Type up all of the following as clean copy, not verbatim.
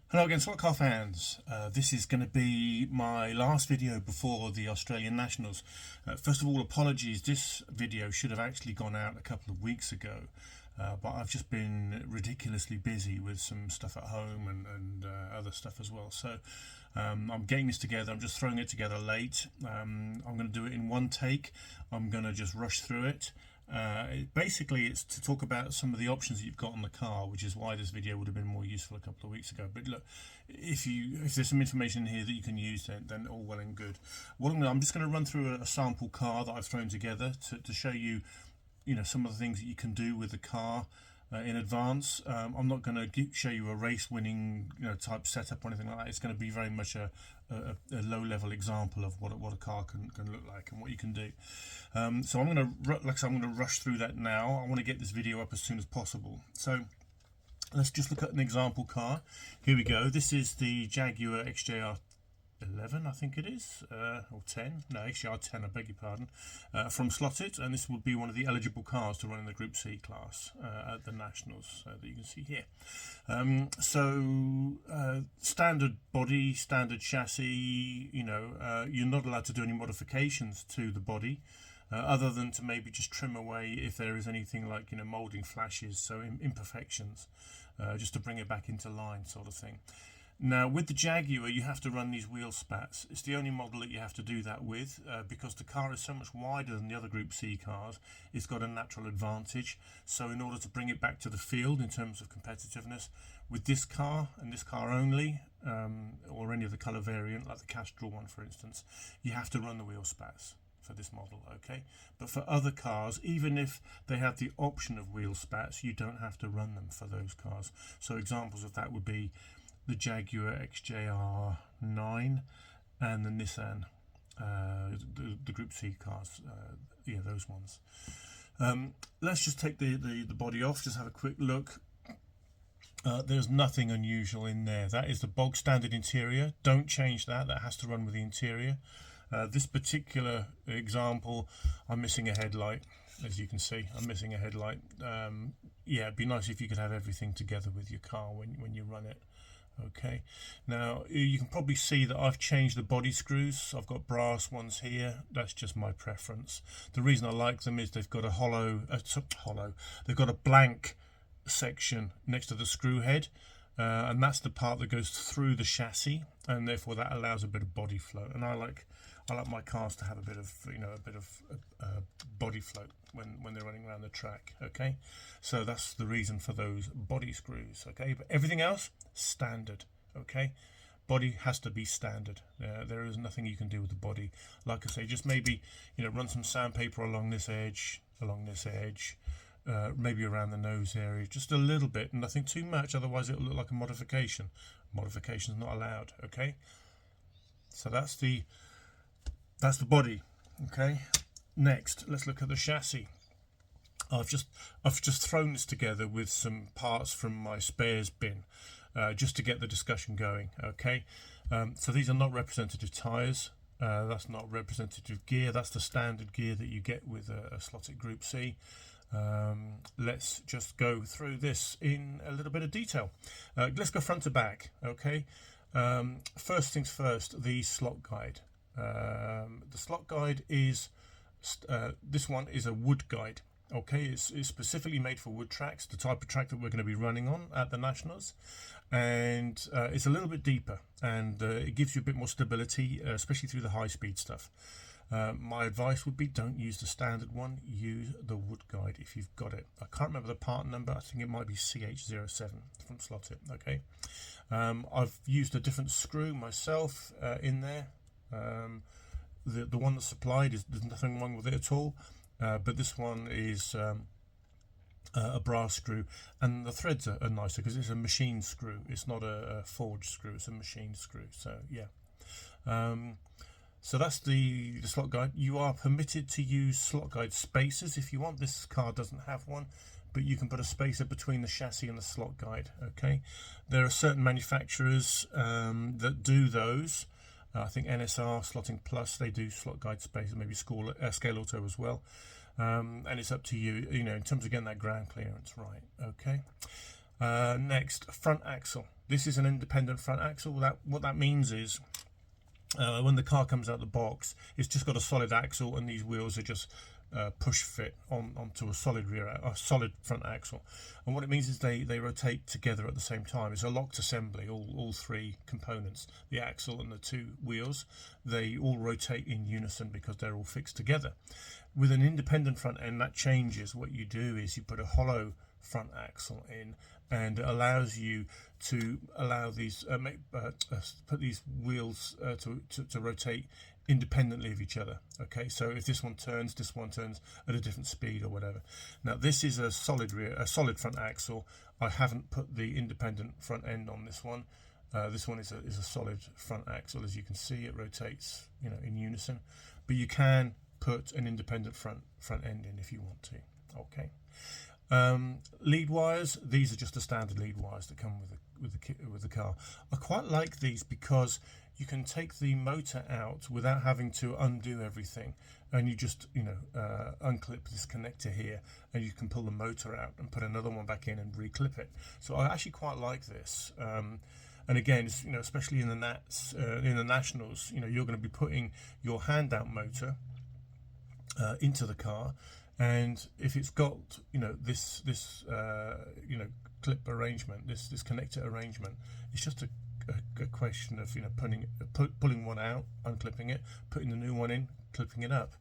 Hello again, Slot Car fans. This is going to be my last video before the Australian Nationals. First of all, apologies. This video should have actually gone out a couple of weeks ago, but I've just been ridiculously busy with some stuff at home and other stuff as well. So I'm getting this together. I'm just throwing it together late. I'm going to do it in one take. I'm going to just rush through it. Basically, it's to talk about some of the options that you've got on the car, which is why this video would have been more useful a couple of weeks ago. But look, if there's some information here that you can use, then all well and good. I'm just going to run through a sample car that I've thrown together to show you, some of the things that you can do with the car in advance. I'm not going to show you a race-winning, type setup or anything like that. It's going to be very much a low-level example of what a car can look like and what you can do. So I'm going to rush through that now. I want to get this video up as soon as possible. So let's just look at an example car. Here we go. This is the Jaguar XJR 11, I think it is, or 10, no, XJR 10, I beg your pardon, from Slot.It, and this will be one of the eligible cars to run in the Group C class at the Nationals that you can see here. Standard body, standard chassis, you're not allowed to do any modifications to the body, other than to maybe just trim away if there is anything like, moulding flashes, so imperfections, just to bring it back into line sort of thing. Now, with the Jaguar, you have to run these wheel spats. It's the only model that you have to do that with, because the car is so much wider than the other Group C cars. It's got a natural advantage. So in order to bring it back to the field in terms of competitiveness, with this car and this car only, or any other colour variant, like the Castrol one, for instance, you have to run the wheel spats for this model, okay? But for other cars, even if they have the option of wheel spats, you don't have to run them for those cars. So examples of that would be the Jaguar XJR 9 and the Nissan, the Group C cars, those ones. Let's just take the body off, just have a quick look. There's nothing unusual in there. That is the bog standard interior. Don't change that. That has to run with the interior. This particular example, I'm missing a headlight. As you can see, I'm missing a headlight. It'd be nice if you could have everything together with your car when you run it. Okay, now you can probably see that I've changed the body screws. I've got brass ones here. That's just my preference. The reason I like them is they've got a they've got a blank section next to the screw head, and that's the part that goes through the chassis, and therefore that allows a bit of body float. And I like my cars to have a bit of body float when they're running around the track. Okay, so that's the reason for those body screws. Okay, but everything else standard. Okay, body has to be standard. There is nothing you can do with the body. Like I say, just maybe run some sandpaper along this edge, maybe around the nose area, just a little bit, nothing too much, otherwise it'll look like a modification. Modification is not allowed. Okay, so that's the body. Okay, next let's look at the chassis. I've just thrown this together with some parts from my spares bin, just to get the discussion going. Okay, so these are not representative tyres. That's not representative gear. That's the standard gear that you get with a Slot.It Group C. Let's just go through this in a little bit of detail. Let's go front to back. Okay, first things first, the slot guide. The slot guide is this one is a wood guide. Okay, it's specifically made for wood tracks, the type of track that we're going to be running on at the Nationals, and it's a little bit deeper, and it gives you a bit more stability, especially through the high-speed stuff. My advice would be, don't use the standard one, use the wood guide if you've got it. I can't remember the part number. I think it might be CH07 from Slot.It. Okay, I've used a different screw myself in there. The one that's supplied there's nothing wrong with it at all, but this one is a brass screw, and the threads are nicer because it's a machine screw. It's not a forged screw, it's a machine screw. So yeah, so that's the slot guide. You are permitted to use slot guide spacers if you want. This car doesn't have one, but you can put a spacer between the chassis and the slot guide. Okay, there are certain manufacturers that do those. I think NSR, Slotting Plus, they do slot guide space, maybe Scale Auto as well. And it's up to you, in terms of getting that ground clearance right. Okay. Next, front axle. This is an independent front axle. What that means is when the car comes out the box, it's just got a solid axle, and these wheels are just push fit onto a solid front axle. And what it means is they rotate together at the same time. It's a locked assembly. All three components, the axle and the two wheels, they all rotate in unison because they're all fixed together. With an independent front end, that changes. What you do is you put a hollow front axle in, and it allows you to allow these put these wheels to rotate independently of each other. Okay, so if this one turns at a different speed or whatever. Now this is a solid front axle. I haven't put the independent front end on this one. This one is a solid front axle. As you can see, it rotates, you know, in unison, but you can put an independent front end in if you want to. Okay. Lead wires, these are just the standard lead wires that come with the car. I quite like these because you can take the motor out without having to undo everything, and you just, you know, unclip this connector here, and you can pull the motor out and put another one back in and reclip it. So I actually quite like this. And again, you know, especially in the Nationals, you know, you're going to be putting your hand-out motor into the car, and if it's got, you know, this you know, clip arrangement, this connector arrangement, it's just a question of, you know, pulling one out, unclipping it, putting the new one in, clipping it up.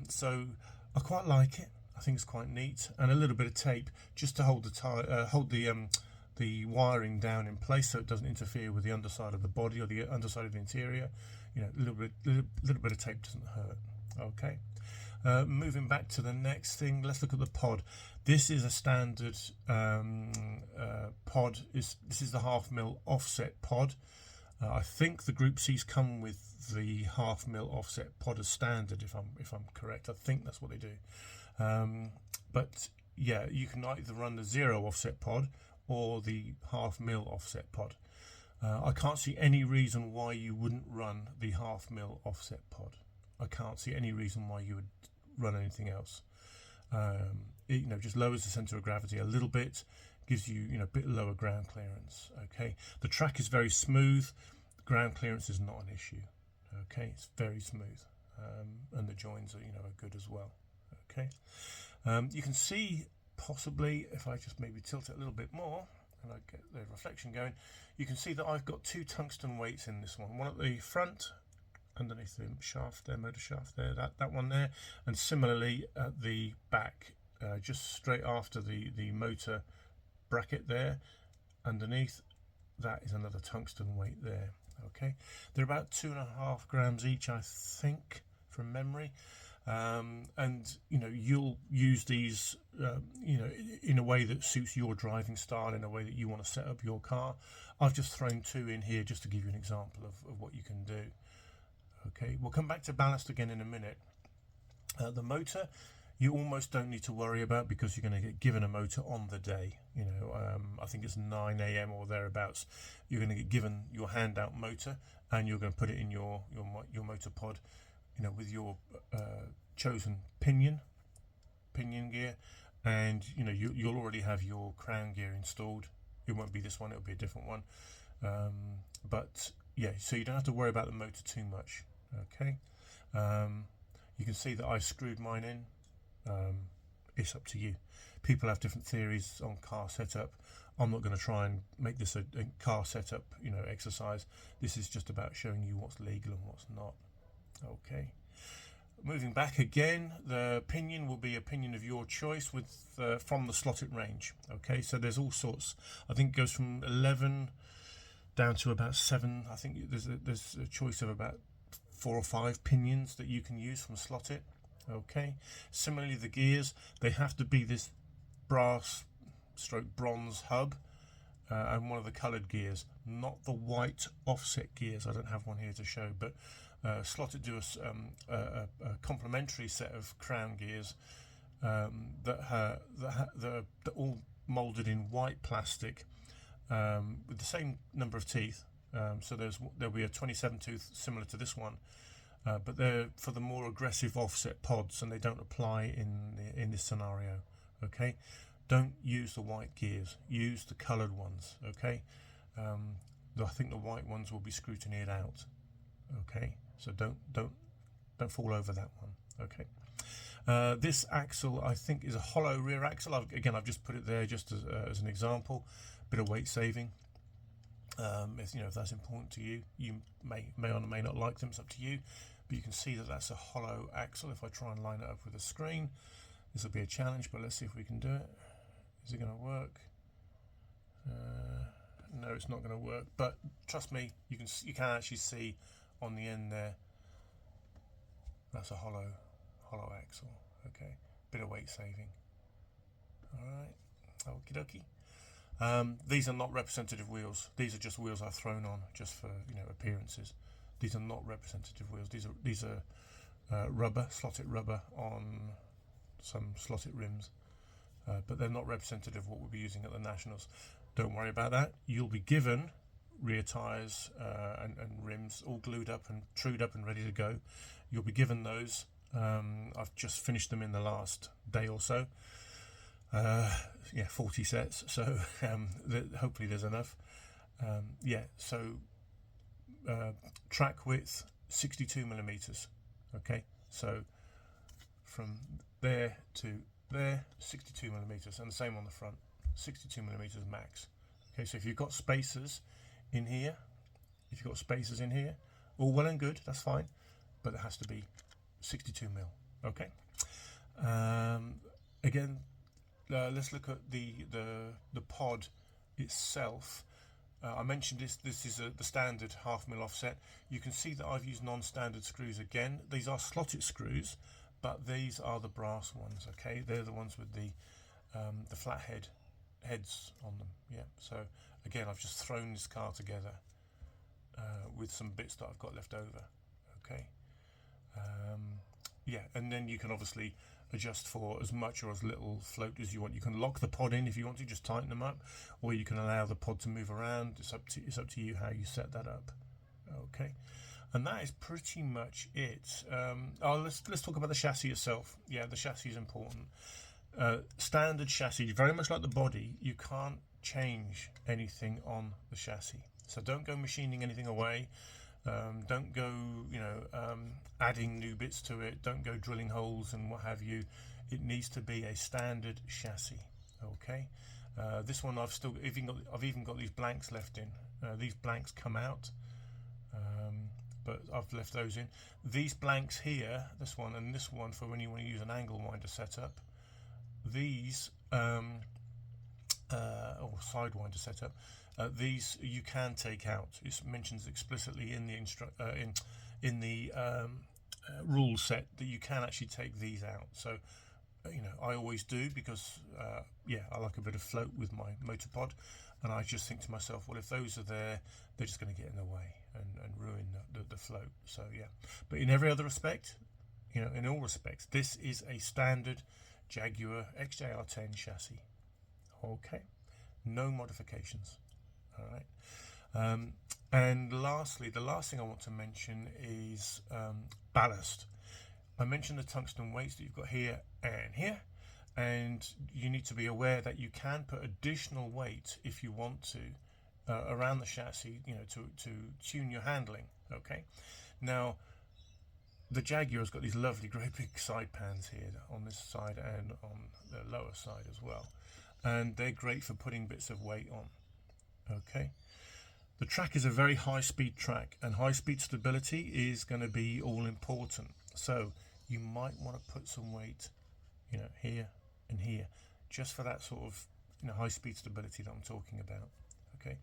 So I quite like it. I think it's quite neat, and a little bit of tape just to hold the wiring down in place so it doesn't interfere with the underside of the body or the underside of the interior. You know, a little bit of tape doesn't hurt. Okay. Moving back to the next thing, let's look at the pod. This is a standard pod. This is the 1/2 mil offset pod. I think the Group C's come with the 1/2 mil offset pod as standard, if I'm correct. I think that's what they do. But yeah, you can either run the 0 offset pod or the 1/2 mil offset pod. I can't see any reason why you wouldn't run the 1/2 mil offset pod. I can't see any reason why you would run anything else. It, you know, just lowers the center of gravity a little bit, gives you, you know, a bit lower ground clearance. Okay, the track is very smooth. Ground clearance is not an issue. Okay, it's very smooth, and the joins are, you know, are good as well. Okay, you can see possibly if I just maybe tilt it a little bit more and I get the reflection going, you can see that I've got 2 tungsten weights in this one at the front underneath the shaft there, motor shaft there, that one there, and similarly at the back, just straight after the motor bracket there, underneath, that is another tungsten weight there. Okay, they're about 2.5 grams each, I think, from memory. And you know, you'll use these you know, in a way that suits your driving style, in a way that you want to set up your car. I've just thrown 2 in here just to give you an example of what you can do. Okay, we'll come back to ballast again in a minute. The motor, you almost don't need to worry about, because you're going to get given a motor on the day. You know, I think it's 9 AM or thereabouts. You're going to get given your hand-out motor, and you're going to put it in your motor pod, you know, with your chosen pinion gear, and you know, you'll already have your crown gear installed. It won't be this one; it'll be a different one. But yeah, so you don't have to worry about the motor too much. Okay, you can see that I screwed mine in. It's up to you. People have different theories on car setup. I'm not going to try and make this a car setup, you know, exercise. This is just about showing you what's legal and what's not. Okay. Moving back again, the pinion will be a pinion of your choice with from the Slot.It range. Okay, so there's all sorts. I think it goes from 11 down to about 7. I think there's a choice of about 4 or 5 pinions that you can use from Slot.It. Okay. Similarly, the gears, they have to be this brass stroke bronze hub, and one of the coloured gears, not the white offset gears. I don't have one here to show, but Slot.It do a complementary set of crown gears that are all moulded in white plastic with the same number of teeth. So there'll be a 27 tooth similar to this one, but they're for the more aggressive offset pods, and they don't apply in this scenario. Okay, don't use the white gears. Use the coloured ones. Okay. I think the white ones will be scrutineered out. Okay, so don't fall over that one. Okay. This axle, I think, is a hollow rear axle. I've just put it there just as an example. Bit of weight saving. If that's important to you, you may or may not like them. It's up to you. But you can see that that's a hollow axle. If I try and line it up with the screen, this will be a challenge. But let's see if we can do it. Is it going to work? No, it's not going to work. But trust me, you can actually see on the end there. That's a hollow axle. Okay, bit of weight saving. All right, okie dokie. These are not representative wheels. These are just wheels I've thrown on just for appearances. These are not representative wheels. These are rubber, Slot.It rubber on some Slot.It rims, but they're not representative of what we'll be using at the Nationals. Don't worry about that. You'll be given rear tyres and rims all glued up and trued up and ready to go. You'll be given those. I've just finished them in the last day or so. 40 sets, so hopefully there's enough. Track width 62 millimeters. Okay, so from there to there, 62 millimeters, and the same on the front, 62 millimeters max. Okay, so if you've got spacers in here, all well and good, that's fine, but it has to be 62 mil. Okay. Again, let's look at the pod itself. I mentioned this is the standard 1/2 mil offset. You can see that I've used non-standard screws again. These are Slot.It screws, but these are the brass ones. Okay, they're the ones with the flat heads on them. Yeah. So again, I've just thrown this car together with some bits that I've got left over. Okay. And then you can obviously adjust for as much or as little float as you want. You can lock the pod in if you want to, just tighten them up, or you can allow the pod to move around. It's up to you how you set that up. Okay, and that is pretty much it. Let's talk about the chassis itself. Yeah, the chassis is important. Standard chassis, very much like the body, you can't change anything on the chassis. So don't go machining anything away. Don't go, adding new bits to it. Don't go drilling holes and what have you. It needs to be a standard chassis. Okay. This one I've even got these blanks left in. These blanks come out, but I've left those in. These blanks here, this one and this one for when you want to use an angle winder setup. These or sidewinder setup. These you can take out. It mentions explicitly in the rule set that you can actually take these out. So I always do because I like a bit of float with my motor pod, and I just think to myself, well, if those are there, they're just going to get in the way and ruin the float. So yeah, but in every other respect, in all respects, this is a standard Jaguar XJR10 chassis. Okay, no modifications. All right. And lastly, the last thing I want to mention is ballast. I mentioned the tungsten weights that you've got here and here, and you need to be aware that you can put additional weight if you want to around the chassis, to tune your handling. Okay. Now, the Jaguar's got these lovely great big side pans here on this side and on the lower side as well, and they're great for putting bits of weight on. Okay, the track is a very high speed track, and high speed stability is going to be all important. So you might want to put some weight, here and here, just for that sort of high speed stability that I'm talking about. Okay,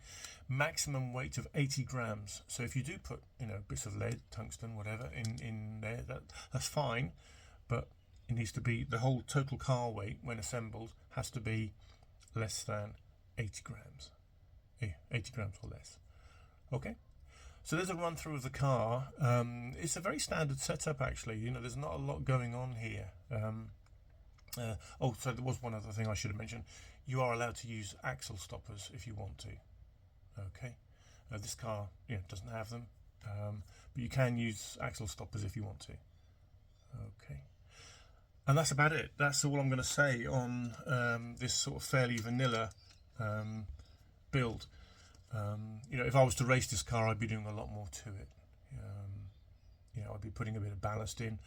maximum weight of 80 grams. So if you do put bits of lead, tungsten, whatever in there, that's fine, but it needs to be the whole total car weight when assembled has to be less than 80 grams. 80 grams or less. Okay, so there's a run through of the car. It's a very standard setup actually. There's not a lot going on here. So there was one other thing I should have mentioned. You are allowed to use axle stoppers if you want to. Okay, this car doesn't have them, but you can use axle stoppers if you want to. Okay, and that's about it. That's all I'm going to say on this sort of fairly vanilla build. You know, if I was to race this car, I'd be doing a lot more to it. You know, I'd be putting a bit of ballast in,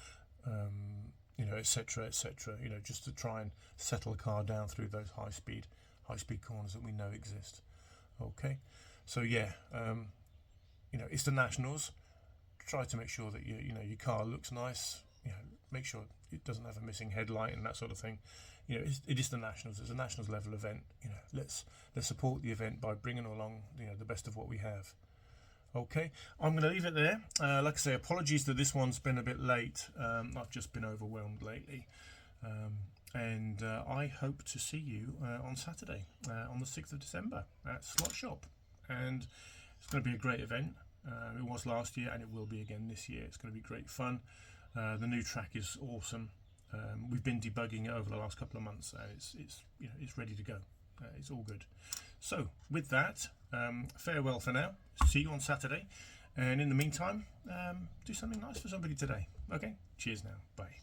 you know, etc., etc. You know, just to try and settle the car down through those high speed corners that we know exist. Okay, so yeah, you know, it's the Nationals. Try to make sure that you know your car looks nice. You know, make sure it doesn't have a missing headlight and that sort of thing. You know, it is the Nationals. It's a Nationals level event. You know, let's support the event by bringing along, you know, the best of what we have. Okay, I'm going to leave it there. Like I say, apologies that this one's been a bit late. I've just been overwhelmed lately. And I hope to see you on Saturday, on the 6th of December at Slot Shop. And it's going to be a great event. It was last year and it will be again this year. It's going to be great fun. The new track is awesome. We've been debugging it over the last couple of months and it's you know, it's ready to go. It's all good. So with that, farewell for now. See you on Saturday, and in the meantime, do something nice for somebody today. Okay, cheers now, bye.